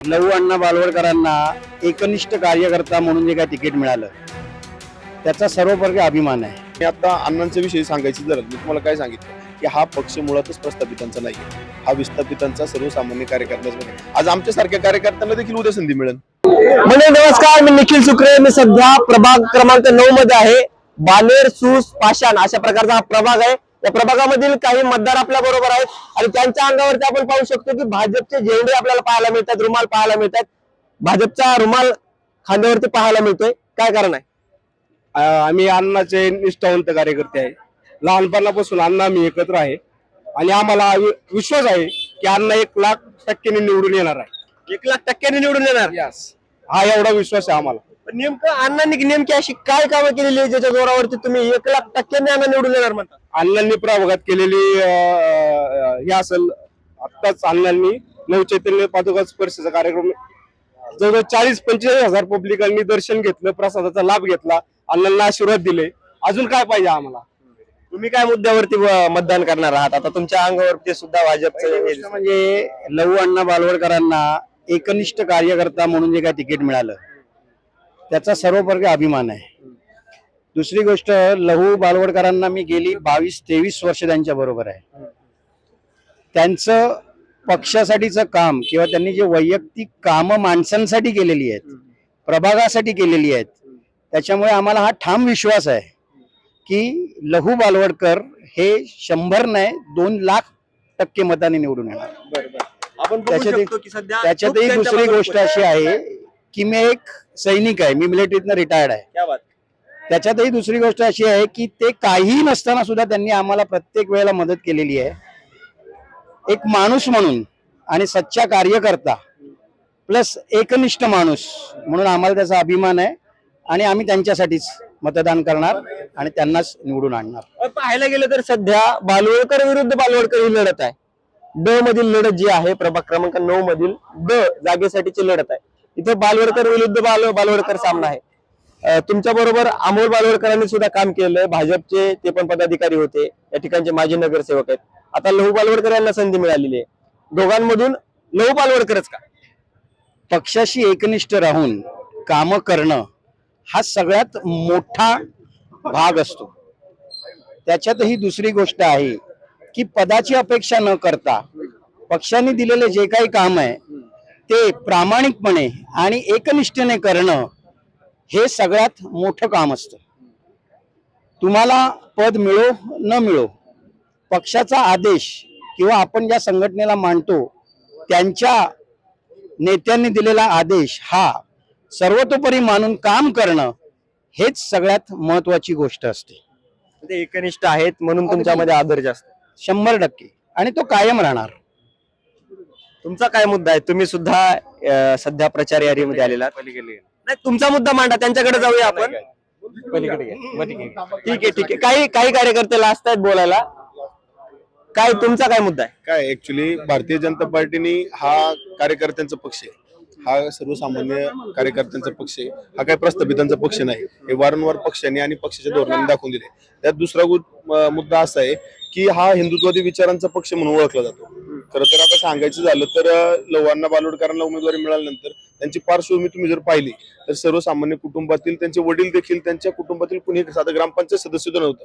लहू अण्णा बालवडकरांना एकनिष्ठ कार्यकर्ता म्हणून जे काय तिकीट मिळालं त्याचा सर्वपरी अभिमान आहे. मी आता अण्णांच्या विषयी सांगायची जर मी तुम्हाला काय सांगितलं की हा पक्ष मुळातच प्रस्थापितांचा नाही, हा विस्थापितांचा सर्वसामान्य कार्यकर्त्यांचा. आज आमच्यासारख्या कार्यकर्त्यांना देखील उद्या संधी मिळेल. म्हणजे नमस्कार, मी निखिल सुक्रे. मी सध्या प्रभाग क्रमांक 9 मध्ये आहे. बानेर, सूस, पाषाण अशा प्रकारचा हा प्रभाग आहे. या प्रभागामधील काही मतदार आपल्या बरोबर आहेत आणि त्यांच्या अंगावरती आपण पाहू शकतो की भाजपचे झेंडे आपल्याला पाहायला मिळतात, रुमाल पाहायला मिळतात. भाजपचा रुमाल खांद्यावरती पाहायला मिळतोय. काय कारण आहे? आम्ही अण्णाचे निष्ठावंत कार्यकर्ते आहे. लहानपणापासून अण्णा आम्ही एकत्र आहे आणि आम्हाला विश्वास आहे की अण्णा 1,00,000% निवडून येणार आहे. 1,00,000% निवडून येणार. हा एवढा विश्वास आहे आम्हाला. पण नेमकं अण्णांनी नेमकी अशी काय कामं केलेली आहे ज्याच्या जोरावरती तुम्ही 1,00,000% अण्णा निवडून येणार म्हणता? अण्णांनी प्रभागात केलेली हे असेल. आत्ताच अण्णांनी नवचैतन्य पादुका स्पर्शचा कार्यक्रम जवळ 40-45 हजार पब्लिकांनी दर्शन घेतलं, प्रसादाचा लाभ घेतला, अण्णांना आशीर्वाद दिले. अजून काय पाहिजे आम्हाला? तुम्ही काय मुद्द्यावरती मतदान करणार आहात? आता तुमच्या अंगावरती सुद्धा भाजपचं म्हणजे लहू अण्णा बालवडकरांना एकनिष्ठ कार्यकर्ता म्हणून जे काय तिकीट मिळालं त्याचा सर्वपरी अभिमान आहे. दुसरी गोष्ट, लहू बालवडकरांना मी गेली 22-23 वर्ष त्यांच्या बरोबर आहे. त्यांचं पक्षासाठीचं काम किंवा त्यांनी जे वैयक्तिक कामं माणसांसाठी केलेली आहेत, प्रभागासाठी केलेली आहेत, त्याच्यामुळे आम्हाला हा ठाम विश्वास आहे की लहू बालवडकर हे 100 नाही 2,00,000% मताने निवडून येणार. आपण त्याच्यातही दुसरी गोष्ट अशी आहे की मी एक सैनिक आहे, मी मिलिटरीतनं रिटायर्ड आहे. त्याच्यातही दुसरी गोष्ट अशी आहे की ते काहीही नसताना सुद्धा त्यांनी आम्हाला प्रत्येक वेळेला मदत केलेली आहे. एक माणूस म्हणून आणि सच्चा कार्यकर्ता प्लस एकनिष्ठ माणूस म्हणून आम्हाला त्याचा अभिमान आहे आणि आम्ही त्यांच्यासाठीच मतदान करणार आणि त्यांनाच निवडून आणणार. पाहायला गेलं तर सध्या बालवडकर विरुद्ध बालवडकर ही लढत आहे. ड मधील लढत जी आहे, प्रभाग क्रमांक 9 मधील ड जागेसाठीची लढत आहे. इथे बालवडकर विरुद्ध बालवडकर सामना आहे. तुमच्या बरोबर अमोल बालवडकरांनी सुद्धा काम केलंय. भाजपचे ते पण पदाधिकारी होते, या ठिकाणचे माजी नगरसेवक आहेत. आता लहू बालवडकर यांना संधी मिळालेली आहे. दोघांमधून लहू बालवडकरच का? पक्षाशी एकनिष्ठ राहून काम करणं हा सगळ्यात मोठा भाग असतो. त्याच्यातही दुसरी गोष्ट आहे की पदाची अपेक्षा न करता पक्षाने दिलेले जे काही काम आहे ते प्रामाणिकपणे आणि एकनिष्ठेने करणं हे सगळ्यात मोठं काम असतं. तुम्हाला पद मिळो न मिळो, पक्षाचा आदेश किंवा आपण ज्या संघटनेला मानतो त्यांच्या नेत्यांनी दिलेला आदेश हा सर्वतोपरी मानून काम करणं हेच सगळ्यात महत्वाची गोष्ट असते. ते एकनिष्ठ आहेत म्हणून तुमच्यामध्ये आदर जास्त 100% आणि तो कायम राहणार. तुमचा काय मुद्दा आहे? तुम्ही सुद्धा सध्या प्रचार यादीमध्ये आलेला आहात. नाही, तुमचा मुद्दा मांडा, त्यांच्याकडे जाऊया आपण. ठीक आहे. काही कार्यकर्ते असतात बोलायला. काय तुमचा काय मुद्दा आहे? काय ऍक्च्युली भारतीय जनता पार्टीने हा कार्यकर्त्यांचा पक्ष आहे, हा सर्वसामान्य कार्यकर्त्यांचा पक्ष आहे, हा काही प्रस्थापितांचा पक्ष नाही. हे वारंवार पक्षाने आणि पक्षाच्या धोरणाने दाखवून दिले. त्यात दुसरा मुद्दा असा आहे की हा हिंदुत्ववादी विचारांचा पक्ष म्हणून ओळखला जातो. खरं तर आता सांगायचं झालं तर लहू अण्णा बालवडकरांना उमेदवारी मिळाल्यानंतर त्यांची पार्श्वभूमी तुम्ही जर पाहिली तर सर्वसामान्य कुटुंबातील त्यांचे वडील देखील त्यांच्या कुटुंबातील कुणी साधं ग्रामपंचायत सदस्य नव्हतं.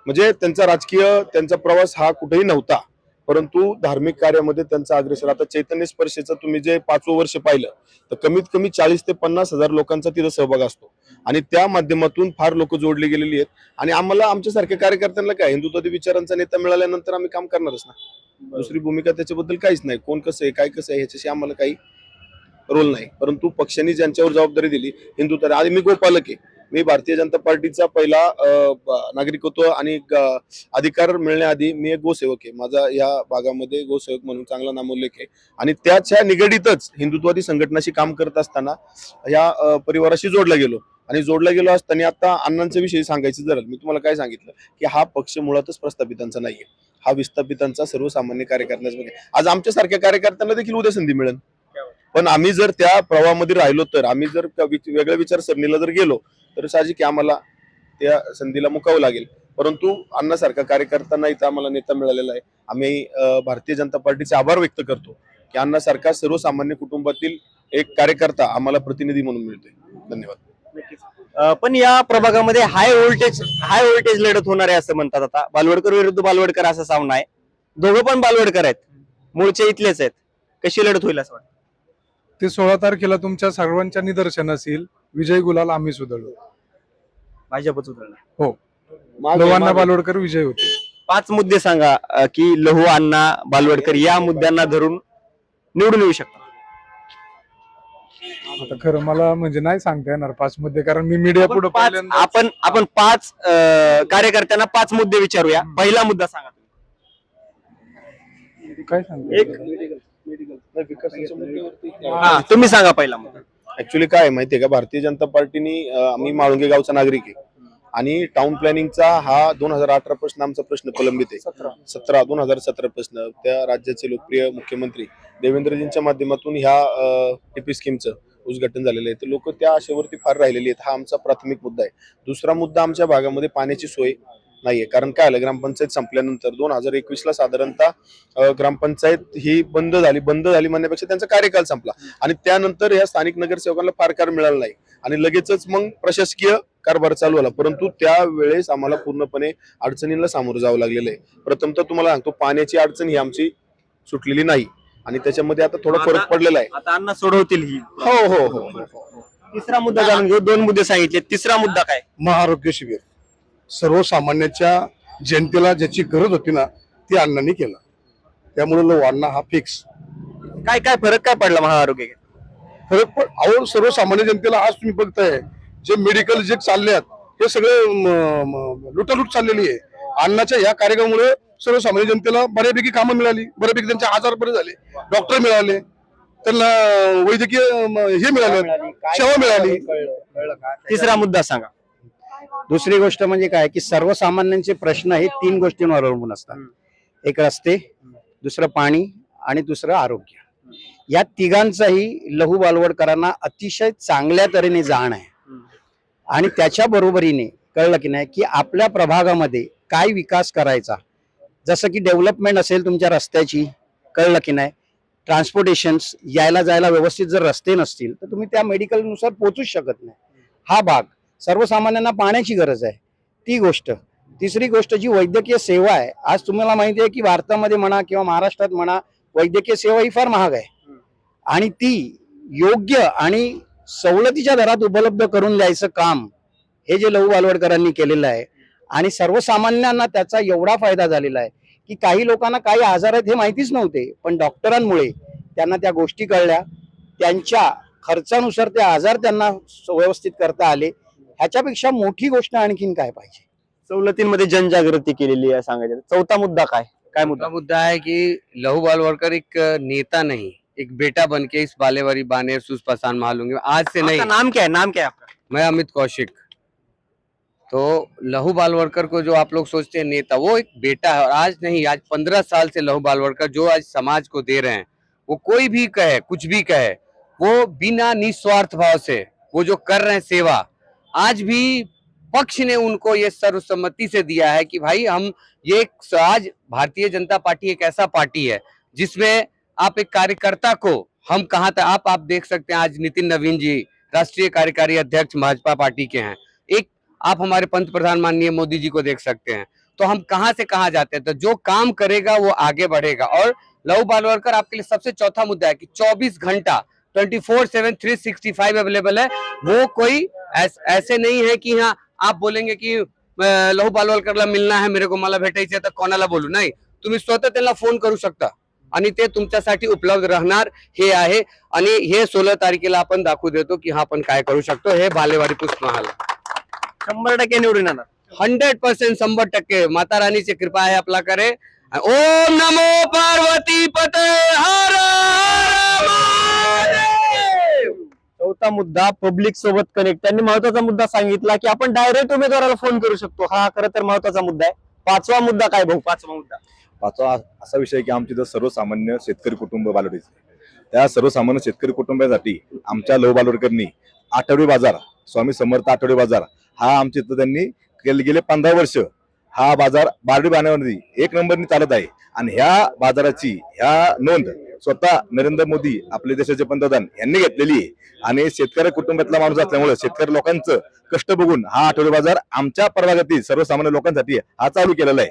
म्हणजे त्यांचा प्रवास हा कुठेही नव्हता, परंतु धार्मिक कार्यामध्ये त्यांचा अग्रेसर. आता चैतन्य स्पर्शेचं तुम्ही जे 5वं वर्ष पाहिलं तर कमीत कमी 40 ते 50 हजार लोकांचा तिथं सहभाग असतो आणि त्या माध्यमातून फार लोक जोडली गेलेली आहेत. आणि आम्हाला आमच्यासारख्या कार्यकर्त्यांना काय, हिंदुत्वादी विचारांचा नेता मिळाल्यानंतर आम्ही काम करणारच ना. दुसरी भूमिका त्याच्याबद्दल काहीच नाही. कोण कसं आहे, काय कसं आहे ह्याच्याशी आम्हाला काही रोल नाही. परंतु पक्षांनी ज्यांच्यावर जबाबदारी दिली, हिंदुत्व आधी मी गोपालक आहे, मी भारतीय जनता पार्टीचा पहिला नागरिकत्व आणि अधिकार मिळण्याआधी मी एक गोसेवक आहे. माझा या भागामध्ये गोसेवक म्हणून चांगला नामोल्लेख आहे आणि त्याच्या निगडीतच हिंदुत्वादी संघटनाशी काम करत असताना या परिवाराशी जोडला गेलो असताना आता अण्णांच्या विषयी सांगायचं जर मी तुम्हाला काय सांगितलं की हा पक्ष मुळातच प्रस्थापितांचा नाहीये, हा विस्थापितांचा सर्वसामान्य कार्यकर्त्यांचा. आज आमच्यासारख्या कार्यकर्त्यांना देखील उद्या संधी मिळेल. पण आम्ही जर त्या प्रवाहामध्ये राहिलो तर, आम्ही जर वेगळ्या विचारसरणीला जर गेलो तर साहजिक आम्हाला त्या संधीला मुकावं लागेल. परंतु अण्णासारखा कार्यकर्त्यांना इथं आम्हाला नेता मिळालेला आहे. आम्ही भारतीय जनता पार्टीचे आभार व्यक्त करतो की अण्णासारखा सर्वसामान्य कुटुंबातील एक कार्यकर्ता आम्हाला प्रतिनिधी म्हणून मिळतोय. धन्यवाद. पण या प्रभागामध्ये हाय व्होल्टेज लढत होणार आहे असं म्हणतात. आता बालवडकर विरुद्ध बालवडकर असा सामना आहे. दोघं पण बालवडकर आहेत, मूळचे इथलेच आहेत. कशी लढत होईल असं वाटतं? ते 16 तारखेला तुमच्या सर्वांच्या निदर्शनास येईल. विजय गुलाल आम्ही सुधळलो. भाजपच उतरणार. हो, लव्हांना बालवडकर विजय होते. 5 मुद्दे सांगा की लहू अण्णा बालवडकर या मुद्द्यांना धरून निवडून येऊ शकतात. आता खरं मला म्हणजे नाही सांगता येणार 5 मध्ये, कारण मी मीडिया पुढे आपण 5 कार्यकर्त्यांना 5 मुद्दे विचारूया. पहिला मुद्दा सांगा तुम्ही. काय सांगतो तुम्ही सांगा पहिला मुद्दा. ऍक्च्युली काय आहे माहितीये का, भारतीय जनता पार्टीनी आम्ही माळुंगे गावचा नागरिक आहे आणि टाउन प्लॅनिंगचा हा 2018 पासून आमचा प्रश्न प्रलंबित आहे. 2017 पासून त्या राज्याचे लोकप्रिय मुख्यमंत्री देवेंद्रजींच्या माध्यमातून ह्या टीपी स्कीमचं उद्घाटन झालेलं आहे. तर लोक त्या आशेवरती फार राहिलेली आहेत. हा आमचा प्राथमिक मुद्दा आहे. दुसरा मुद्दा, आमच्या भागामध्ये पाण्याची सोय नाहीये. कारण काय आलं, ग्रामपंचायत संपल्यानंतर 2021ला साधारणतः ग्रामपंचायत ही बंद झाली म्हणण्यापेक्षा त्यांचा कार्यकाल संपला आणि त्यानंतर या स्थानिक नगरसेवकांना फार कार मिळाला नाही आणि लगेचच मग प्रशासकीय कारभार चालू झाला. परंतु त्यावेळेस आम्हाला पूर्णपणे अडचणींना सामोरं जावं लागलेलं आहे. प्रथमतः तुम्हाला सांगतो, पाण्याची अडचण ही आमची सुटलेली नाही आणि त्याच्यामध्ये आता थोडा फरक पडलेला आहे. आता अण्णा सोडवतील ही. हो हो हो. तिसरा मुद्दा जाणून घेऊ. 2 मुद्दे सांगितले, तिसरा मुद्दा काय? महाआरोग्य शिबिर सर्वसामान्याच्या जनतेला ज्याची गरज होती ना ती अण्णांनी केलं. त्यामुळे लव अण्णा हा फिक्स. काय फरक काय पडला महाआरोग्य? फरक पण अहो, सर्वसामान्य जनतेला आज तुम्ही बघताय जे मेडिकल जे चालल्यात हे सगळे लुटालूट चाललेली आहे. अण्णाच्या या कार्यक्रमामुळे सर्वसामान्य जनतेला बऱ्यापैकी कामं मिळाली, बऱ्यापैकी त्यांचे आजार बरे झाले, डॉक्टर मिळाले, त्यांना वैद्यकीय हे मिळाले, सेवा मिळाली. तिसरा मुद्दा सांगा. दुसरी गोष्ट म्हणजे काय की सर्वसामान्यांचे प्रश्न हे 3 गोष्टींवर अवलंबून असतात. एक रस्ते, दुसरं पाणी आणि दुसरं आरोग्य. या तिघांचाही लहू बालवडकरांना अतिशय चांगल्या तऱ्हेने जाण आहे आणि त्याच्या बरोबरीने कळलं की नाही की आपल्या प्रभागामध्ये काय विकास करायचा. जसं की डेव्हलपमेंट असेल तुमच्या रस्त्याची, कळलं की नाही, ट्रान्सपोर्टेशन्स, यायला जायला व्यवस्थित जर रस्ते नसतील तर तुम्ही त्या मेडिकलनुसार पोहोचूच शकत नाही. हा भाग. सर्वसामान्यांना पाण्याची गरज आहे, ती गोष्ट. तिसरी गोष्ट जी वैद्यकीय सेवा आहे, आज तुम्हाला माहिती आहे की भारतामध्ये म्हणा किंवा महाराष्ट्रात म्हणा वैद्यकीय सेवा ही फार महाग आहे आणि ती योग्य आणि सवलतीच्या दरात उपलब्ध करून द्यायचं काम हे जे लहू बालवडकरांनी केलेलं आहे आणि सर्वसामान्यांना त्याचा एवढा फायदा झालेला आहे की काही लोकांना काही आजार आहेत हे माहितीच नव्हते, पण डॉक्टरांमुळे त्यांना त्या गोष्टी कळल्या, त्यांच्या खर्चानुसार ते आजार त्यांना व्यवस्थित करता आले. ह्याच्यापेक्षा मोठी गोष्ट आणखीन काय पाहिजे? सवलतींमध्ये जनजागृती केलेली आहे सांगायचं. चौथा मुद्दा काय मुद्दा? मुद्दा है कि लहू बालवडकर एक नेता नहीं, एक बेटा बन के इस बालेवारी बानेर सुसपसान मालूंगे आज से नहीं. आपका नाम क्या है? नाम क्या है आपका? मैं अमित कौशिक. तो लहू बालवडकर को जो आप लोग सोचते हैं नेता, वो एक बेटा है और आज नहीं, आज 15 साल से लहू बालवडकर जो आज समाज को दे रहे हैं, वो कोई भी कहे, कुछ भी कहे, वो बिना निस्वार्थ भाव से वो जो कर रहे हैं सेवा, आज भी पक्ष ने उनको ये सर्वसम्मति से दिया है कि भाई हम ये आज भारतीय जनता पार्टी एक ऐसा पार्टी है जिसमें आप एक कार्यकर्ता को हम कहाँ तक आप देख सकते हैं. आज नितिन नवीन जी राष्ट्रीय कार्यकारी अध्यक्ष भाजपा पार्टी के हैं. एक आप हमारे पंत प्रधान माननीय मोदी जी को देख सकते हैं. तो हम कहाँ से कहाँ जाते हैं. तो जो काम करेगा वो आगे बढ़ेगा. और लहू बालवडकर आपके लिए सबसे चौथा मुद्दा है कि 24 घंटा 24/7 365 अवेलेबल है. वो कोई ऐसे नहीं है कि हाँ आप बोलेंगे की लहू बालवडकरला मिळणार आहे, मेरे को मला भेटायचे तर कोणाला बोलू. नाही, तुम्ही स्वतः त्यांना फोन करू शकता आणि ते तुमच्यासाठी उपलब्ध राहणार हे आहे. आणि हे 16 तारखेला आपण दाखवू देतो की हा आपण काय करू शकतो. हे बालेवाडी पुष्पमहाल 100% निवडून येणार. 100% 100% माता रानीची कृपा आहे आपल्याकडे. ओम नमो पार्वती पते हर हर महादेव. चौथा मुद्दा पब्लिक सोबत कनेक्ट. त्यांनी महत्वाचा मुद्दा सांगितला की आपण डायरेक्ट उमेदवाराला फोन करू शकतो. हा खरं तर महत्वाचा मुद्दा आहे. 5वा मुद्दा काय भाऊ? 5वा मुद्दा असा विषय की आमच्या इथं सर्वसामान्य शेतकरी कुटुंब बालवडीचे, त्या सर्वसामान्य शेतकरी कुटुंबासाठी आमच्या लहू बालवडकरांनी आठवडी बाजार, स्वामी समर्थ आठवडी बाजार हा आमच्या इथं त्यांनी गेले 15 वर्ष हा बाजार बारडी बाण्यावरती 1 नंबरनी चालत आहे आणि ह्या बाजाराची ह्या नोंद स्वतः नरेंद्र मोदी आपले देशाचे पंतप्रधान यांनी घेतलेली आहे आणि शेतकरी कुटुंबातला माणूस असल्यामुळे शेतकरी लोकांचं कष्ट बघून हा आठवडे बाजार आमच्या प्रभागातील सर्वसामान्य लोकांसाठी हा चालू केलेला आहे.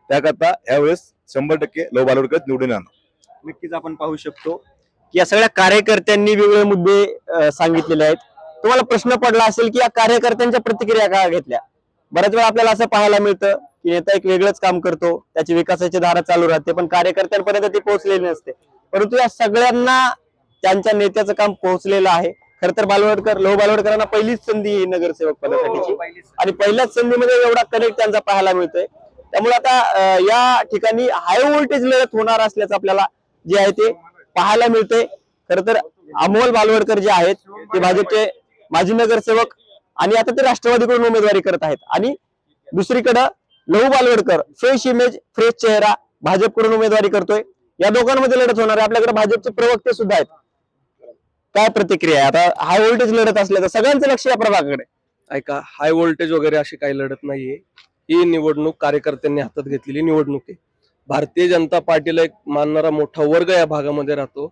त्याकरता यावेळेस 100% लहू बालवडकर निवडून येणार. नक्कीच आपण पाहू शकतो की या सगळ्या कार्यकर्त्यांनी वेगवेगळे मुद्दे सांगितलेले आहेत. तुम्हाला प्रश्न पडला असेल की या कार्यकर्त्यांच्या प्रतिक्रिया का घेतल्या. बऱ्याच वेळा आपल्याला असं पाहायला मिळतं की नेता एक वेगळंच काम करतो, त्याची विकासाची धारा चालू राहते, पण कार्यकर्त्यांपर्यंत ती पोहोचलेली नसते. परंतु या सगळ्यांना त्यांच्या नेत्याचं काम पोहोचलेलं आहे. खर तर लहू बालवडकरांना पहिलीच संधी आहे नगरसेवक पदासाठीची आणि पहिल्याच संधीमध्ये एवढा कनेक्ट त्यांचा पाहायला मिळतोय. त्यामुळे आता या ठिकाणी हाय व्होल्टेज लढत होणार असल्याचं आपल्याला जे आहे ते पाहायला मिळतंय. खर तर अमोल बालवडकर जे आहेत ते भाजपचे माजी नगरसेवक आणि आता ते राष्ट्रवादीकडून उमेदवारी करत आहेत आणि दुसरीकडे लहू बालवडकर फ्रेश इमेज फ्रेश चेहरा भाजपकडून उमेदवारी करतोय. या दोघांमध्ये लढत होणार आहे. आपल्याकडे भाजपचे प्रवक्ते सुद्धा आहेत. काय प्रतिक्रिया आहे? आता हाय व्होल्टेज लढत असल्याचं सगळ्यांचं लक्ष या प्रभागाकडे. ऐका, हाय व्होल्टेज वगैरे अशी काही लढत नाहीये. ही निवडणूक कार्यकर्त्यांनी हातात घेतलेली निवडणूक आहे. भारतीय जनता पार्टीला एक मानणारा मोठा वर्ग या भागामध्ये राहतो.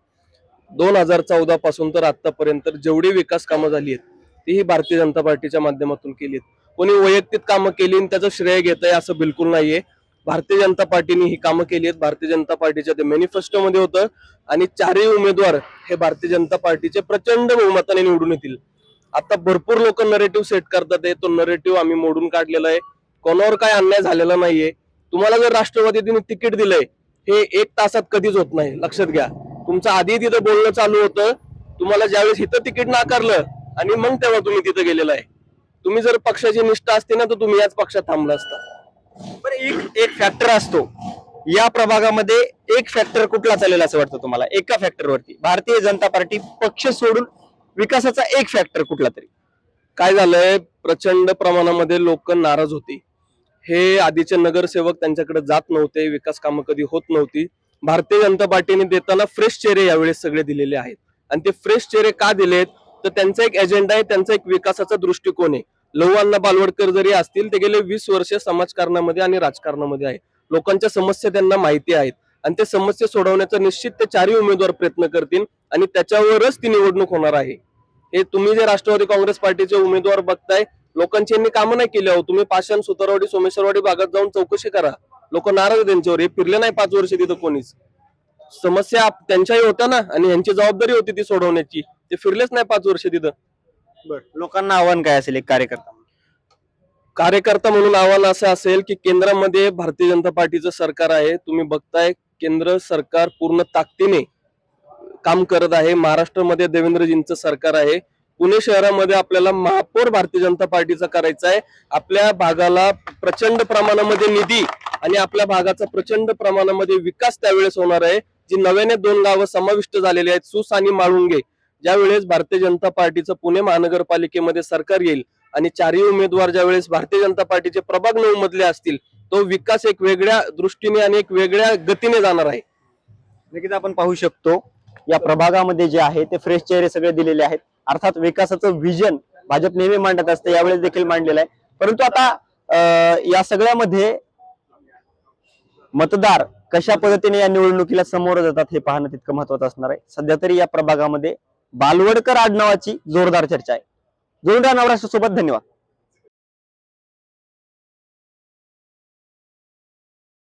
2014 पासून तर आतापर्यंत जेवढी विकास कामं झाली आहेत ती ही भारतीय जनता पार्टीच्या माध्यमातून केली आहेत. कोणी वैयक्तिक कामं केली आणि त्याचं श्रेय घेत आहे असं बिलकुल नाहीये. भारतीय जनता पार्टीने ही कामं केली आहेत. भारतीय जनता पार्टीच्या ते मॅनिफेस्टोमध्ये होतं आणि चारही उमेदवार हे भारतीय जनता पार्टीचे प्रचंड बहुमताने निवडून येतील. आता भरपूर लोक नरेटिव्ह सेट करतात आहे, तो नरेटिव्ह आम्ही मोडून काढलेला आहे. कोणावर काय अन्याय झालेला नाहीये. तुम्हाला जर राष्ट्रवादीने तिकीट दिलंय हे 1 तासात कधीच होत नाही, लक्षात घ्या. तुमचं आधी तिथं बोलणं चालू होतं, तुम्हाला ज्यावेळेस इथं तिकीट नाकारलं आणि मग तेव्हा तुम्ही तिथं गेलेला आहे. तुम्ही जर पक्षाची निष्ठा असते ना तर तुम्ही याच पक्षात थांबला असता. पण एक फॅक्टर असतो या प्रभागामध्ये. एक फॅक्टर कुठला चालेल असं वाटतं तुम्हाला? एका फॅक्टरवरती भारतीय जनता पार्टी पक्ष सोडून विकासाचा एक फॅक्टर कुठला तरी. काय झालंय, प्रचंड प्रमाणामध्ये लोक नाराज होती. हे आधीचे नगरसेवक त्यांच्याकडे जात नव्हते, विकास कामं कधी होत नव्हती. भारतीय जनता पार्टीने देताना फ्रेश चेहरे यावेळेस सगळे दिलेले आहेत आणि ते फ्रेश चेहरे का दिलेत तर त्यांचा एक एजेंडा आहे, त्यांचा एक विकासाचा दृष्टिकोन आहे. लहू अण्णा बालवडकर जरी असतील ते गेले 20 वर्ष समाजकारणामध्ये आणि राजकारणामध्ये आहे. लोकांच्या समस्या त्यांना माहिती आहेत आणि ते समस्या सोडवण्याचा निश्चित ते चारही उमेदवार प्रयत्न करतील आणि त्याच्यावरच ती निवडणूक होणार आहे. हे तुम्ही जे राष्ट्रवादी काँग्रेस पार्टीचे उमेदवार बघताय, लोकांची यांनी कामं नाही केली. अहो, तुम्ही पाषाण, सुतारवाडी, सोमेश्वरवाडी भागात जाऊन चौकशी करा. लोक नाराज आहेत त्यांच्यावर. हे फिरले नाही 5 वर्ष तिथं कोणीच. समस्या त्यांच्याही होत्या ना आणि यांची जबाबदारी होती ती सोडवण्याची. ते फिरलेच नाही 5 वर्ष तिथं. लोकांना आव्हान काय असेल एक कार्यकर्ता म्हणून आव्हान असं असेल की केंद्रामध्ये भारतीय जनता पार्टीचं सरकार आहे. तुम्ही बघताय केंद्र सरकार पूर्ण ताकदीने काम करत आहे. महाराष्ट्रामध्ये देवेंद्रजींचं सरकार आहे. पुणे शहरामध्ये आपल्याला महापौर भारतीय जनता पार्टीचा करायचा आहे. आपल्या भागाला प्रचंड प्रमाणामध्ये निधी आणि आपल्या भागाचा प्रचंड प्रमाणामध्ये विकास त्यावेळेस होणार आहे. जी नव्याने 2 गावं समाविष्ट झालेली आहेत, सूस आणि माळुंगे. ज्यावेळेस भारतीय जनता पार्टीचं पुणे महानगरपालिकेमध्ये सरकार येईल आणि चारही उमेदवार ज्यावेळेस भारतीय जनता पार्टीचे प्रभाग 9 मधले असतील, तो विकास एक वेगळ्या दृष्टीने आणि एक वेगळ्या गतीने जाणार आहे. नक्कीच आपण पाहू शकतो या प्रभागामध्ये जे आहे ते फ्रेश चेहरे सगळे दिलेले आहेत. अर्थात विकासाचं विजन भाजप नेहमी मांडत असते, यावेळेस देखील मांडलेलं आहे. परंतु आता या सगळ्यामध्ये मतदार कशा पद्धतीने या निवडणुकीला समोर जातात हे पाहणं तितकं महत्वाचं असणार आहे. सध्या तरी या प्रभागामध्ये बालवडकर आडनावाची जोरदार चर्चा आहे. जोरदार नवराष्ट्र सोबत धन्यवाद.